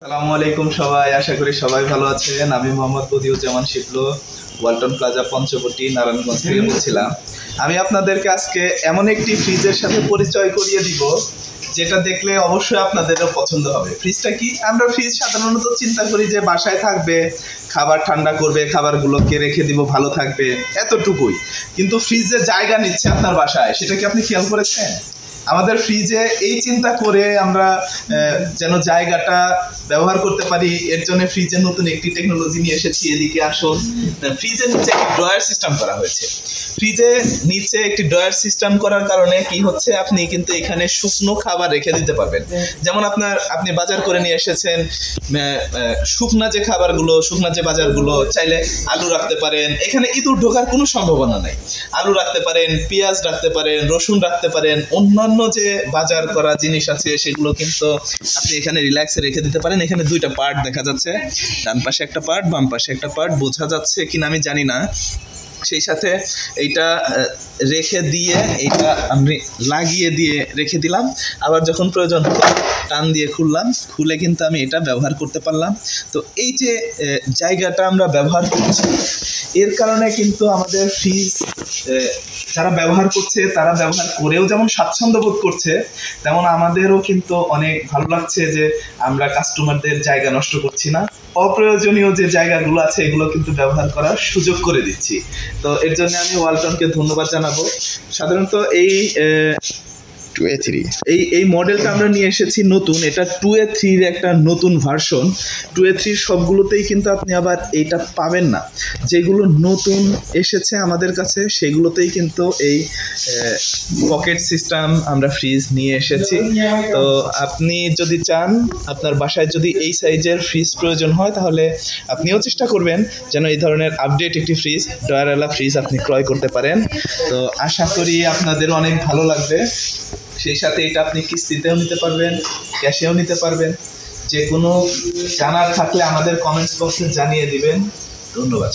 আসসালামু আলাইকুম সবাই, আশা করি সবাই ভালো আছেন। আমি মোহাম্মদ বদিউজ্জামান শিবলু, ওয়ালটন প্লাজা পঞ্চবটি, নারায়ণগঞ্জ থেকে বলছিলাম। আমি আপনাদেরকে আজকে এমন একটি ফ্রিজের সাথে পরিচয় করিয়ে দিব যেটা দেখলে অবশ্যই আপনাদেরও পছন্দ হবে। ফ্রিজটা কি? আমরা ফ্রিজ সাধারণত চিন্তা করি যে বাসায় থাকবে, খাবার ঠান্ডা করবে, খাবারগুলোকে রেখে দিব, ভালো থাকবে, এতটুকুই। কিন্তু ফ্রিজে জায়গা নিচ্ছে আপনার বাসায়, সেটা কি আপনি খেয়াল করেছেন? আমাদের ফ্রিজে এই চিন্তা করে আমরা যেন জায়গাটা ব্যবহার করতে পারি, এর জন্য ফ্রিজের নতুন একটি টেকনোলজি নিয়ে এসেছি। এদিকে আসুন। ফ্রিজের নিচে একটি ড্রয়ার সিস্টেম করা হয়েছে। ফ্রিজে নিচে একটি ড্রয়ার সিস্টেম করার কারণে কি হচ্ছে, আপনি কিন্তু এখানে শুকনো খাবার রেখে দিতে পারবেন। যেমন আপনি বাজার করে নিয়ে এসেছেন, শুকনা যে খাবারগুলো, শুকনা যে বাজারগুলো, চাইলে আলু রাখতে পারেন, এখানে ইঁদুর ঢোকার কোনো সম্ভাবনা নাই। আলু রাখতে পারেন, পেঁয়াজ রাখতে পারেন, রসুন রাখতে পারেন, অন্যান্য যে বাজার করা জিনিস আছে সেগুলো কিন্তু আপনি এখানে রিল্যাক্সে রেখে দিতে পারেন। এখানে দুইটা পার্ট দেখা যাচ্ছে, ডান পাশে একটা পার্ট, বাম পাশে একটা পার্ট, বোঝা যাচ্ছে কিনা আমি জানি না। সেই সাথে এইটা রেখে দিয়ে, এইটা আমি লাগিয়ে দিয়ে রেখে দিলাম। আবার যখন প্রয়োজন হলো টান দিয়ে খুললাম, খুলে কিন্তু আমি এটা ব্যবহার করতে পারলাম। তো এই যে জায়গাটা আমরা ব্যবহার করছি, এর কারণে কিন্তু আমাদের ফ্রিজ যারা ব্যবহার করছে তারা ব্যবহার করেও যেমন স্বাচ্ছন্দ্য বোধ করছে, তেমন আমাদেরও কিন্তু অনেক ভালো লাগছে যে আমরা কাস্টমারদের জায়গা নষ্ট করছি না, অপ্রয়োজনীয় যে জায়গাগুলো আছে এগুলো কিন্তু ব্যবহার করার সুযোগ করে দিচ্ছি। তো এর জন্য আমি ওয়ালটনকে ধন্যবাদ জানাবো। সাধারণত এই 2A3 এই মডেলটা আমরা নিয়ে এসেছি নতুন, এটা 2A3 একটা নতুন ভার্সন। 2A3 সবগুলোতেই কিন্তু আপনি আবার এইটা পাবেন না। যেগুলো নতুন এসেছে আমাদের কাছে সেগুলোতেই কিন্তু এই পকেট সিস্টেম আমরা ফ্রিজ নিয়ে এসেছি। তো আপনি যদি চান, আপনার বাসায় যদি এই সাইজের ফ্রিজ প্রয়োজন হয়, তাহলে আপনিও চেষ্টা করবেন যেন এই ধরনের আপডেট একটি ফ্রিজ, ড্রয়ারওয়ালা ফ্রিজ আপনি ক্রয় করতে পারেন। তো আশা করি আপনাদের অনেক ভালো লাগবে। সেই সাথে এটা আপনি কিস্তিতেও নিতে পারবেন, ক্যাশেও নিতে পারবেন। যে কোনো জানার থাকলে আমাদের কমেন্টস বক্সে জানিয়ে দিবেন। ধন্যবাদ।